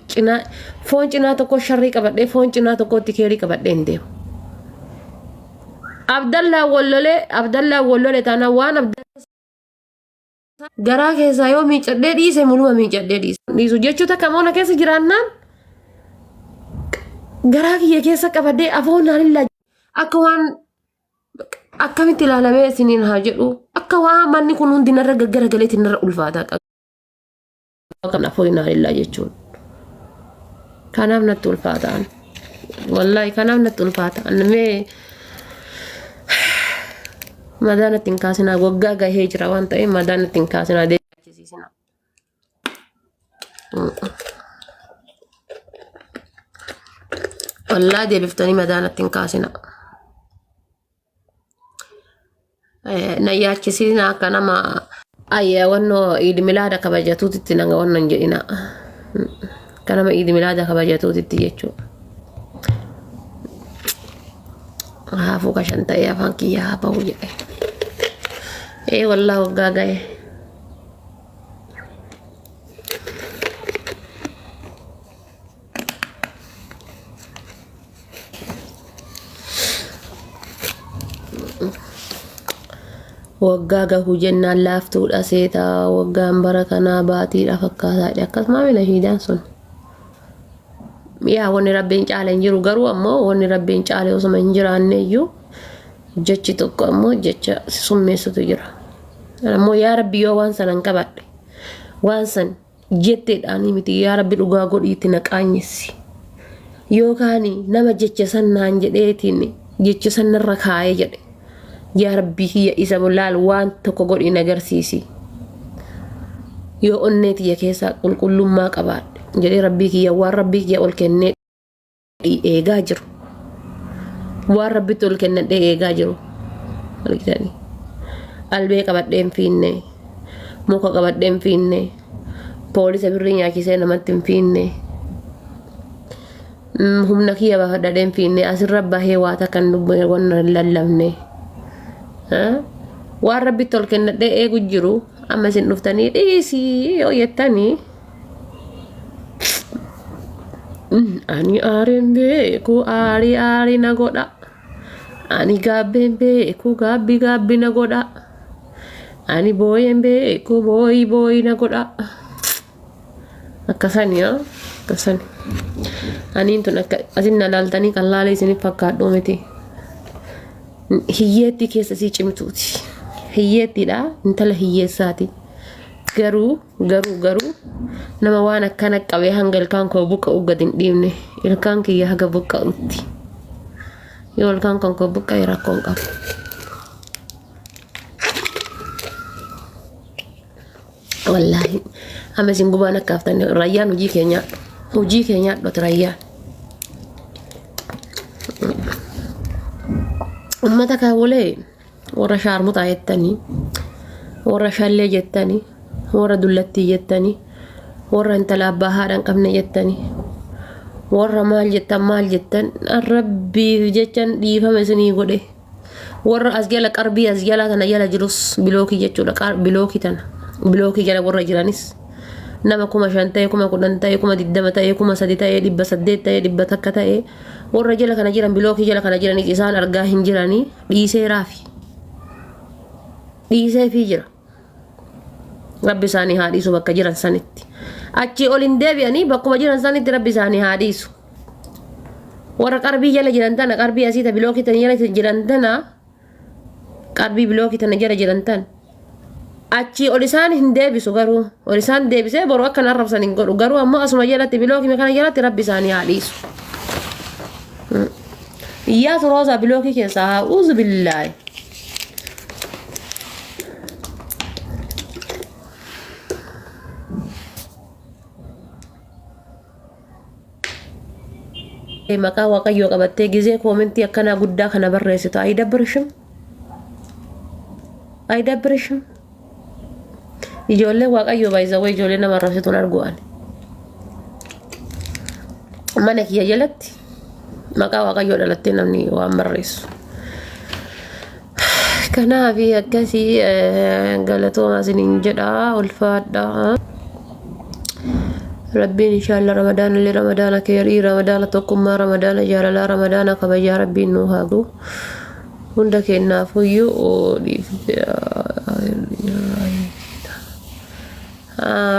cina foon cinaa tokko sharrii qabadhee foon cinaa tokkotti keerii qabadhee hin deemu. Abdallaa Wallole taana waan garaa keessaa yoo miicadhee dhiise muluma miicadhee dhiisu jechuudha kamoona keessa jiraannaan garaa kiyya keessa qabadhee afoon naalilla akka waan akkamitti ilaalamee isiniin haa jedhu akka waan manni kun hundinarra gaggaragaleetiin irra ulfaataa qabna afoon naalilla jechuudha. Kanaaf natti ulfaataan wallahi kanaaf natti ulfaataan mee madaanatti hin kaasinaa waggaa gahee jira waan ta'eef madaanatti hin kaasinaa deechisiisina. Wallahi deebiftanii madaanatti hin kaasinaa. Na yaachisiisina akka nama ayyaawannoo Iid Milaada kabajatuutitti nanga wannan jedhina. Kanama Iid Milaada kabajatuutitti jechuudha. Haafuu kashan ta'ee afaan kiyyaa haa bahu jedhe. Wallah waggaa gahe. Waggaa gahuu jennaan laaftuudha seetaa waggaan bara kanaa baatiidha fakkaataadha akkasuma mina hiidaan sun. Yaa wanni rabbiin caale hin jiru garuu ammoo wanni rabbiin caale osuma hin jiraanne iyyuu jechi tokko ammoo jecha summeessatu jira. Ammoo yaa rabbi yoo waan sanan qabadhe waan san jetteedhaanii miti yaa rabbi dhugaa godhiitti na qaanyessi. Yookaan nama jecha san naan jedheetiin jecha san narra kaayee jedhe yaa rabbi kiyya isa laal waan tokko godhi nagarsiisi. Yoo onneetiyya keessaa qulqullummaa qabaadhe jedhee rabbii kiyya waan rabbii kiyya ol kennee eegaa jiru. Waan rabbitti ol kennadhee eegaa jiru. Argitanii. Albee qabadhee hin fiinne. Muka qabadhee hin fiinne. Poolisa birrii nyaachisee namatti hin fiinne. Humna kiyya baafadhadhee hin fiinne. Asirra bahee waa takkan wanna lallabne. Waan rabbitti ol kennadhee eegu jiru. Amma isin dhuftanii dhiisii yoo jettanii. Ani aariin beeku aari na godha. Ani gaabbeen beeku gaabbi na godha. Ani booyeen beeku booyi na godha. Akkasani yaa akkasani. Aniin tun akka asin na laaltanii kan laalee isiniif fakkaadhu miti. Hiyyeetti keessa sii cimtuuti. Hiyyeettidha intala hiyyeessaati. Garuu nama waan akkana qabee hanga ilkaan koo buqqa'u gad hin dhiifne ilkaan kiyya haga buqqa'utti yoo ilkaan koo buqqa'e rakkoon qabu. Wallahi amma isin gubaan akka haftan rayyaan hojii keenya dhoti rayyaan ummata kaawwalee warra shaarmutaa jettanii warra shallee jettanii warra dullattii jettanii warra intala abbaa haadhaan qabne jettanii warra maal jettan rabbiif jechan dhiifama isinii godhe warra as jala qarbii as jala kana jala jirus bilookii jechuudha bilookii tana bilookii jala warra jiranis nama 5,000 ta'e 10,000 ta'e 20 ta'e 3,000 ta'e 800 ta'e 100 takka ta'e warra jala kana jiran bilookii jala kana jiranis isaan argaa hin jiranii dhiisee fi jira. Rabbi isaanii haa dhiisu bakka jiran sanitti. Achi ol hin deebi'anii bakkuma jiran sanitti rabbi isaanii haa dhiisu. Warra qarbii jala jiran tana qarbii asiita bilookii tana jala jiran tana qarbii bilookii tana jala jiran tana. Achi ol isaan hin deebisu garuu ol isaan deebisee boru akka narrabsan hin godhu garuu ammoo asuma jalatti bilookii kana jalatti rabbi isaanii haa dhiisu. Iyyaatu roosaa bilookii keessaa haa uuzu billaahi. Maqaa waaqayyoo qabattee gizee koomentii akkanaa guddaa kana barreessitu aydabbirishim ijoollee waaqayyoo baay'isawee ijoollee nama arrabsituun argu'an mana kiyya jalatti maqaa waaqayyoo dhalattee namni waan barreessu kanaaf akkasii galatoomaa isiniin jedha ulfaadha ربي إن شاء الله رمضان اللي رمضان كيري رمضان تقوم ما رمضان جال رمضان كبجا ربي نوهاغو عندك النافيو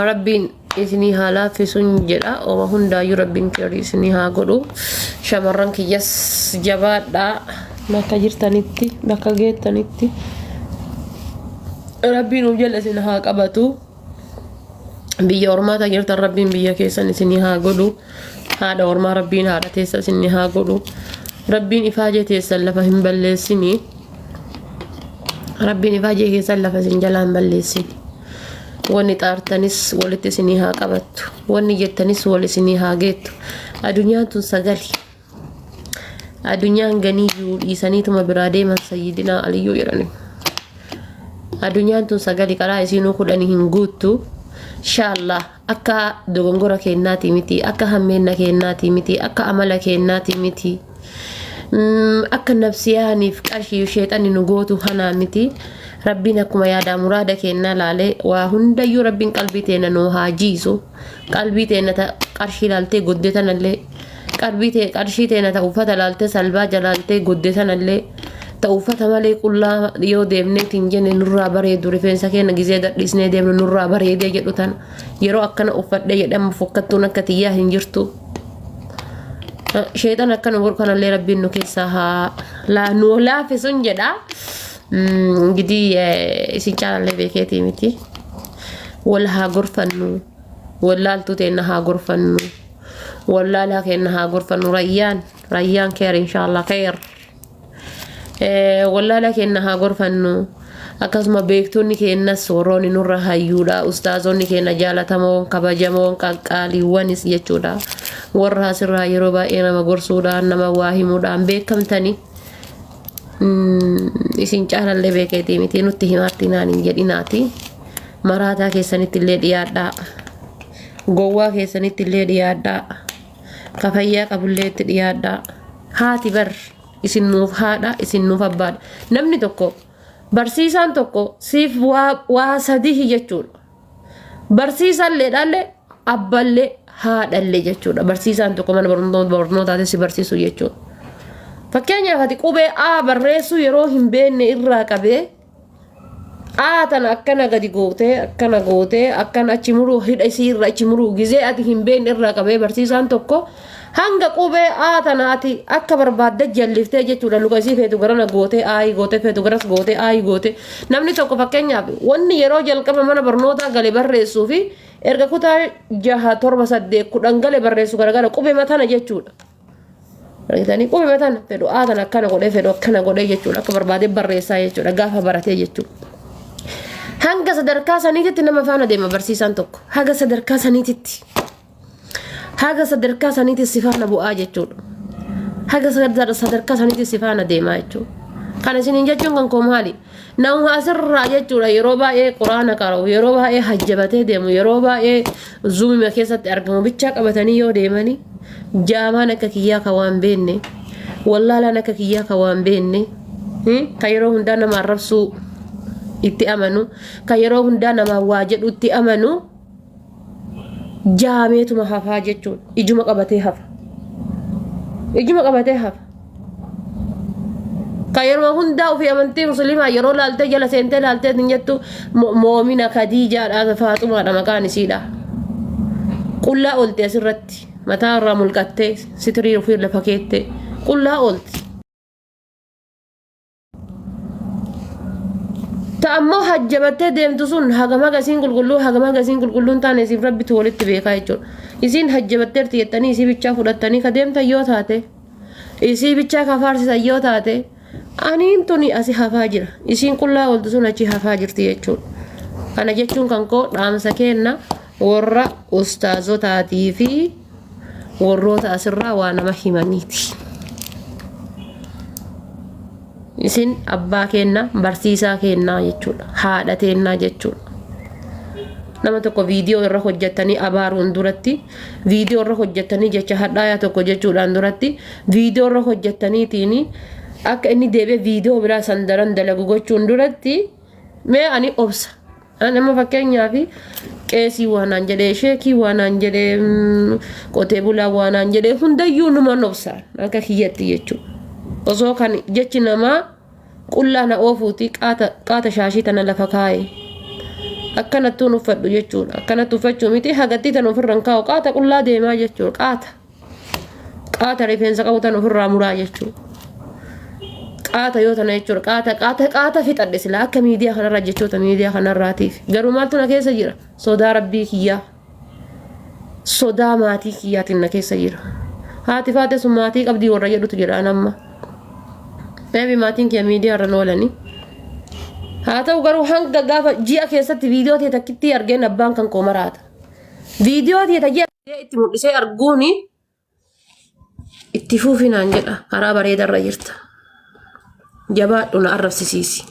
ربي إذني هلا في سنجرا أو هندا يربين كيري سني هاغو شمرن كيس جباد دا ما كجير تانيتي ما كجيت تانيتي ربي نوجل سنها قبتو بيا ورما تجرت ربي بيا كيسن سنها غدو هذا ورما ربي هذا تيس سنها غدو ربي نفاجه تيسل فهم بلسني ربي نفاجه كيسل فسنجلان بلسني وني تارتنس ولت سنها قبت وني جتنس ول سنها جيت الدنيا تنسغلي الدنيا غنيو يسنيت ما برادي من سيدنا علي يرني الدنيا تنسغلي كلا يسينو كدني هنغوتو inshallah akka dogongora kennati miti akka hammeena kennati miti akka amala kennati miti akka nafsiyani fqashi shaytani nugotu hana miti rabbina kuma yada murada kenna lale wa hunda yu rabbin qalbi teena no hajisu qalbi teena ta qarshi lalte goddetan alle qalbi te qarshi teena ta ufata lalte salba jalalte goddetan alle توفت مالي كلها يو ديمني تنجن نورا بريد رفنسا كين غيزه دسني ديم نورا بريد جدوتان يرو اكن افد يدم فكتونا كتيا هنجرتو شيطان اكن وركن اللي ربي انه كيسها لا نو لا في سنجدا غدي سيچال اللي بكيتي متي ولا غرفنو ولا التوتينها غرفنو ولا لا كانها غرفنو ريان خير ان شاء الله خير ولا لكنها غرفنو akasuma beektonni keenya sooroon nurra hayyuudha ustaazonni keenya jaalatamoon kabajamoon qaqqaaliiwwanis jechuudha warra asirraa yeroo baay'ee nama gorsuudhaan nama waa himuudhaan beekamtani isin caalallee beekeetii miti nutti himartinaan hin jedhinaati maraataa keessanitti illee dhiyaadhaa gowwaa keessanitti illee dhiyaadhaa kafayyaa qabulleetti dhiyaadhaa haati bar isin nuuf haadha isin nuuf abbaadha namni tokko barsiisaan tokko siif waa sadii jechuudha barsiisaan leedhalle abballe haadhalle jechuudha barsiisaan tokko mana barnootaatti si barsiisu jechuudha fakkeenyaaf ati qubee a barreessu yeroo hin beekne irraa qabee a tan akkana gadi gootee akkana achi muruu hidha isii irra achi muruu gizee ati hin beekne irraa qabee barsiisaan tokko hanga qubee a tanaati akka barbaadde jalliftee jechuudha luka isii feetu garana gootee aayi gootee feetu garas gootee aayi gootee namni tokko fakkeenyaaf wanni yeroo jalqaba mana barnootaa gale barreessuu fi erga kutaa 6 7 8 10 gale barreessu garagara qubee matana jechuudha reetanii qubee matana fedhu a tan akkana godhee fedhu akkana godhee jechuudha akka barbaadee barreessaa jechuudha gaafa baratee jechuudha hanga sadarkaa saniititti nama faana deema barsiisaan tokko haga sadarkaa saniititti haga sadarkaa saniitti sifaana bu'aa jechuudha haga sadarkaa saniitti sifaana deemaa jechuudha kana isiniin jechuun kan koo maali nama asirraa jechuudha yeroo baay'ee quraana qara'u yeroo baay'ee hajjabatee deemu yeroo baay'ee zuumima keessatti argamu bichaa qabatanii yoo deemanii jaamaan akka kiyyaa ka waan beenne wallaalaan akka kiyyaa ka waan beenne ka yeroo hundaa nama arrabsuu itti amanu ka yeroo hundaa nama waa jedhu itti amanu jaameetuma hafaa jechuudha ijuma qabatee hafa ka yeroo hundaa ofii amantii musliimaa yeroo laaltee jala seentee laaltee hin jettu moomina Khadiijaadha Faaxumaadha maqaan isiidha qullaa oolte asirratti mataa irraa mulqattee sitirii ofii lafa keettee qullaa oolte ta'ammoo hajjabattee deemtu sun hagama gasiin qulqulluun taane isiif rabbitu walitti beekaa jechuudha isiin hajjabatteerti jettanii isii bichaa fudhattanii ka deemtan yoo taate isii bichaa ka faarsisan yoo taate aniin tuni asi hafaa jira isiin qullaa ooltu sun achi hafaa jirti jechuudha kana jechuun kan koo dhaamsa kenna warra ustaazotaatii fi warroota asirraa waa nama himaniiti isin abbaa kenna barsiisaa kenna jechuudha haadha teennaa jechuudha nama tokko viidiyoo irra hojjettanii abaaruun duratti viidiyoo irra hojjettanii jecha hadhaaya tokko jechuudhaan duratti viidiyoo irra hojjettaniitiin akka inni deebi'ee viidiyoo biraa sandaran dalagu gochuun duratti mee ani obsa nama fakkeenyaaf qeesii waan aan jedhee sheekii waan aan jedhee qotee bulaa waan aan jedhee hundayyuu numa nobsaan akka kiyyatti jechuudha. Osoo kan jechi namaa qullaa na oofuuti qaata shaashii tana lafa kaa'e. Akkanattuun uffadhu jechuudha. Akkanatti uffachuu miti hagattii tan ofirraan kaa'u qaata qullaa deemaa jechuudha. Qaata rifeensa qabu tan ofirraa muraa jechuudha. Qaata yoo tana jechuudha. Qaata fixadhe sila akka miidiyaa kanarra jechoota miidiyaa kanarraatiif. Garuu maaltu na keessa jira? Sodaa rabbii kiyyaa. Sodaa maatii kiyyaatiin na keessa jira. Haati faate sun maatii qabdii warra jedhutu jira anamma. Beebi maatiin kiyya miidiyaa irra noolanii. Haa ta'u garuu hanga gaafa ji'a keessatti viidiyoo ta'e takkitti argeen abbaan kan koo maraata. Viidiyoo ta'e tajaajila itti mul'isee arguuni itti fuufinaan jedha karaa bareedarra jirta. Jabaadhu na arrabsisiisi.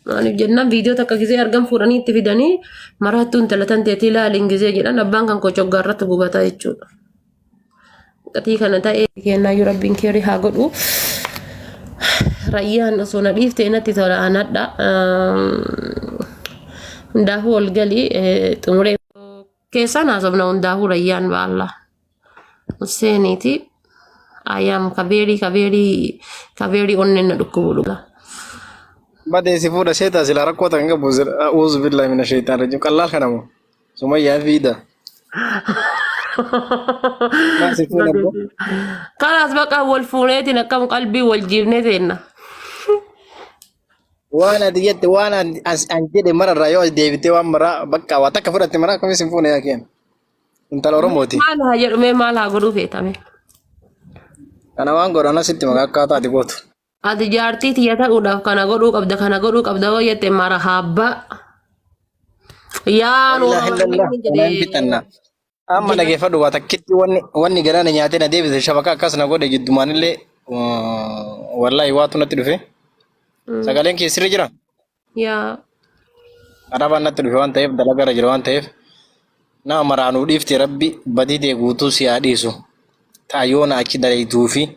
Maaliif jennaan viidiyoo takka gisee argan fuudhanii itti fidanii maraattuun talatan teetii ilaaliin gisee jedhan abbaan kan koo coggaarratti gubataa jechuudha. Qatii kana ta'ee kennaayyuu rabbiin keerii haa godhu. Rayyaan osoo na dhiiftee natti tola anadha. Hundaafuu ol galii xumuree keessaan haasofna hundaafuu rayyaan baallaa. Seeniiti ayyaam kabeerii onneen na dhukkubuudha. Badeesi fuudha seetaa sila rakkoota kan qabu uuzu billahi mina shaytaan rajim qallaal kanamu sumayyaa fiida. Kanaas baqa wal fuuneetiin akkam qalbii wal jiifnee teenna. Waan ati jette waan an jedhe mararraa yoo deebitee waan maraa bakka waa takka fudhatte maraa akkamis hin fuune yaakeen. Intala Oromooti. Maal haa jedhume maal haa godhuu feetame. Kana waan godhan asitti maqaa akkaataa ati gootu. Ati jaartii tiyya ta'uudhaaf kana godhuu qabda yoo jette mara haabba. Yaa bitanna. Amma dhageeffadhu waa takkitti wanni galaana nyaatee na deebise shabaka akkas na godhe jiddumaanillee wallaahi waatu natti dhufe. Sagaleen kee sirri jira? Yaa. Arabaan natti dhufe waan ta'eef dalagarra jira waan ta'eef nama maraanuu dhiifte rabbi badii ta'e guutuu si haa dhiisu. Taayyoona achi dalaytuu fi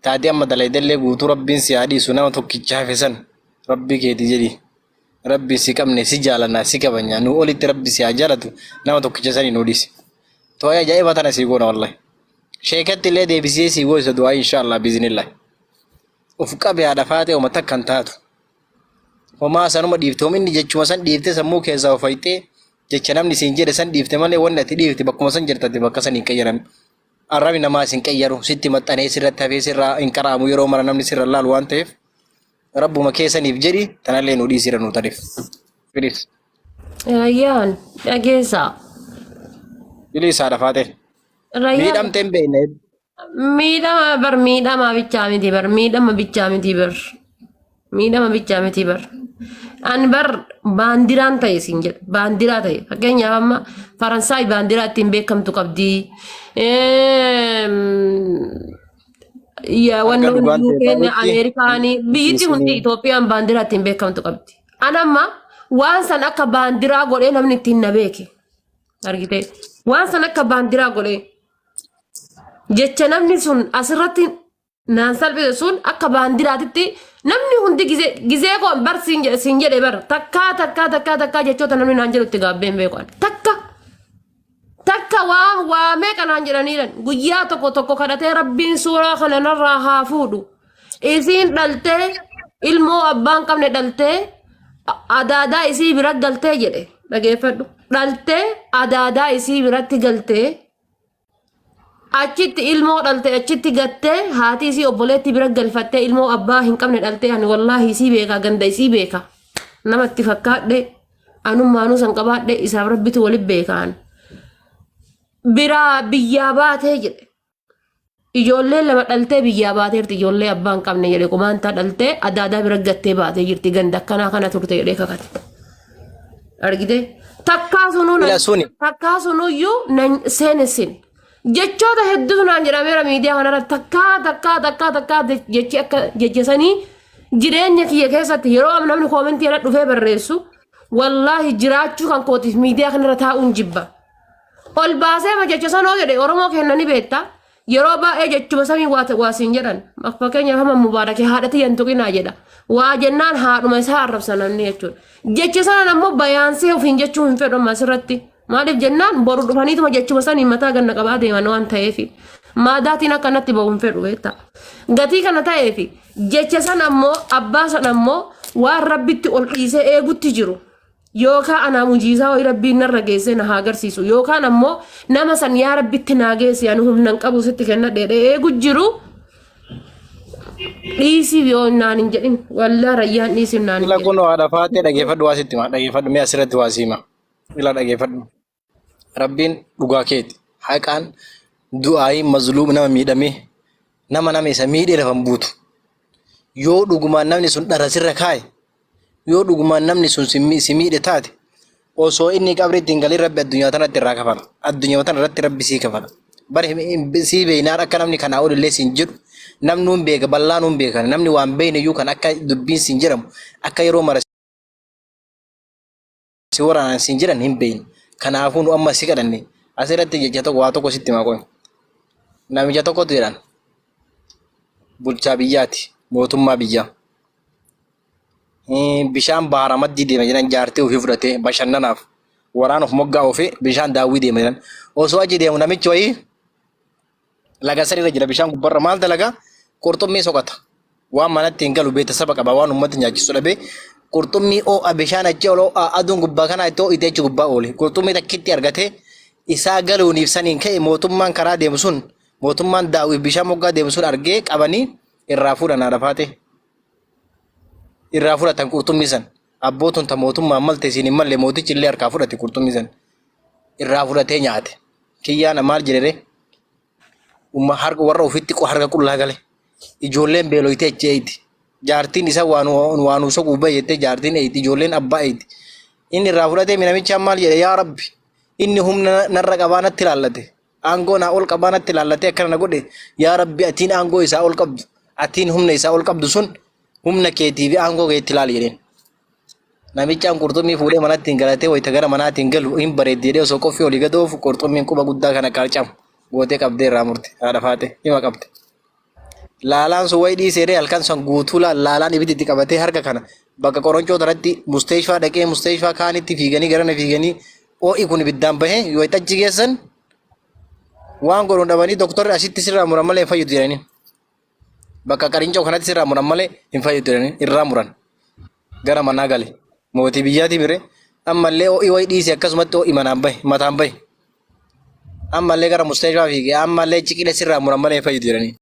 taatee amma dalaydallee guutuu rabbiin si haa dhiisu nama tokkicha hafe san rabbi keeti jedhi. Rabbi si qabne si jaalannaa si kabanya nu olitti rabbi si haa jaalatu nama tokkicha sanii nu dhiisi. Toya ajaa'iba tana sii goona wallahi. Sheekatti illee deebisee sii goisa du'aa inshallah biizinillah. Uf qabe haadha faatee oma takka hin taatu. Homaa sanuma dhiifte homni jechuma san dhiifte sammuu keessaa ofayxee jecha namni siin jedhe san dhiifte malee wanni ati dhiifte bakkuma san jirtatti bakka san hin qayyaran. Arrabi namaa sin qayyaru sitti maxxanee sirratti hafee sirraa hin qaraamu yeroo mara namni sirra laalu waan ta'eef rabbuma keessaniif jedhi tanallee nu dhiisira nu tariif. Filis. Rayyaan dhageessaa. Bilisa haadha faatee. Miidhamtee hin beekne. Miidhama bichaa miti bar. An bar baandiraan ta'e siin jedha. Baandiraa ta'e. Fakkeenyaaf amma Faransaay baandiraa ittiin beekamtu qabdi. Wanni hunduu keenya Ameerikaanii biyyatti hundi Itoophiyaan baandiraa ittiin beekamtu qabdi. An amma waan san akka baandiraa godhee namni ittiin na beeke. Argitee waan san akka baandiraa godhee jecha namni sun asirratti naan salphise sun akka baandiraatitti namni hundi gizee koon bar siin jedhe bar takkaa jechoota namni naan jedhutti gaabbeen beekan takka waa meeqa naan jedhaniiran guyyaa tokko kadhatee rabbiin suuraa kana narraa haa fuudhu isiin dhaltee ilmoo abbaan qabne dhaltee adaadaa isii bira galtee jedhe dhageeffadhu. Dhalte adaadaa isii biratti galtee achitti ilmoo dhalte achitti gattee haati isii obboleetti bira galfattee ilmoo abbaa hin qabne dhalte ani wallaahi isii beeka ganda isii beeka namatti fakkaadhe anummaanuu san qabaadhe isaaf rabbitu walitti beekaan biraa biyyaa baatee jedhe ijoollee lama dhaltee biyyaa baateerti ijoollee abbaa hin qabne jedhe kumaantaa dhaltee adaadaa bira gattee baatee jirti ganda akkanaa kana turte jedhee kakate argite. Takkaa sunuyyuu seenessin jechoota hedduutu naan jedhameera miidiyaa kanarratti takkaa jechi akka jechisanii jireenya kiyya keessatti yeroo namni koomentii irra dhufee barreessu wallaahi jiraachuu kan kootiif miidiyaa kanarra taa'uun jibba. Ol baasee jecha sanoo jedhe Oromoo kennanii beektaa yeroo baay'ee jechuma samii waasiin jedhan fakkeenya hama mubaarakee haadhati yantuqinaa jedha waa jennaan haadhuma isaa arrabsananni jechuudha jecha sanan ammoo bayaansee ofiin jechuu hin fedhu asirratti maaliif jennaan boru dhufaniituma jechuma sanii mataa ganna qabaa deeman waan ta'eef maadaatiin akkanatti ba'u hin fedhu beektaa gatii kana ta'eef jecha san ammoo abbaa san ammoo waan rabbitti ol dhiisee eegutti jiru yookaan ana mujiisaa ho'i rabbiin narra geessee na haa agarsiisu yookaan ammoo nama san yaa rabbitti naa geesse anu humnan qabu sitti kenna dheedhee eegu jiru dhiisii yoo naan hin jedhin wallaa rayyaan dhiisii naan hin jedhin. Ila kun waa dhafaatee dhageeffadhu waa sitti maa dhageeffadhu mee asirratti waa siima ila dhageeffadhu rabbiin dhugaa keeti haqaan du'aayi mazluum nama miidhamee nama isa miidhee lafan buutu yoo dhugumaan namni sun dhara sirra kaaye yoo dhugumaan namni sun si miidhe taate osoo inni qabriitti hin galin rabbi addunyaa tanatti irraa kafala addunyaa tana irratti rabbi sii kafala bari sii beeynaan akka namni kanaa olillee siin jedhu namnuun beeka bal'aanuun beekan namni waan beeyne iyyuu kan akka dubbiin siin jedhamu akka yeroo mara si waraanaan siin jedhan hin beeyne kanaafuu nu amma si kadhanne asirratti jecha tokko waa tokko sitti maqoon namicha tokkotu jedhan bulchaa biyyaati mootummaa biyyaa bishaan bahara maddii deema jedhan jaartee ofii fudhatee bashannanaaf waraan of moggaa ofii bishaan daawwii deema jedhan osoo achi deemu namichi wayii laga sariirra jira bishaan gubbarra maal dalagaa qurxummii soqata waan manatti hin galu beetasaba qaba waan ummatti nyaachisu dhabee qurxummii oo'a bishaan achi ol aduun gubbaa kana itti oo'ite achi gubbaa oole qurxummii takkitti argatee isaa galuuniif saniin ka'e mootummaan karaa deemu sun mootummaan daawwii bishaan moggaa deemu sun argee qabanii irraa fuudhan haadha faate irraa fudhatan qurxummii san abbootun ta mootummaan malte isin hin malle mootichi illee harkaa fudhate qurxummii san irraa fudhatee nyaate kiyyaana maal jedhere umma harka warra ofitti harka qullaa gale ijoolleen beeloyte achi eeyti jaartiin isa waan soquu bahe jettee jaartiin eeyti ijoolleen abbaa eeyti inni irraa fudhatee namichi maal jedhe yaa rabbi inni humna narra qabaa natti ilaallate aangoo naa ol qabaa natti ilaallate akkana na godhe yaa rabbi atiin aangoo isaa ol qabdu atiin humna isaa ol qabdu sun humna keetii fi aangoo keetti ilaali jedheen namichaan qurxummii fuudhee manatti hin galatee wayita gara manaatiin galu hin bareeddi jedhee osoo qoffii olii gadoofu qurxummiin quba guddaa kana qarcamu gootee qabdee irraa murte haadha faate hima qabde laalaan sun wayi dhiisee halkan sun guutuu laalaan ibitti qabatee harka kana bakka qoroncoo irratti musteeshfaa dhaqee musteeshfaa kaanitti fiiganii garana fiiganii oo'i kun ibiddaan bahe yoo achi geessan waan godhuun dhabanii doktorri asitti sirraa muran malee hin fayyadu jedhanii bakka qarincoo kanatti sirraa muran malee hin fayyadu jedhanii irraa muran gara manaa gale mootii biyyaati bire ammallee oo'i wayi dhiisee akkasumatti oo'i mataan bahe ammallee gara musteeshfaa fiigee ammallee ciqilee sirraa muran malee hin fayyadu jedhanii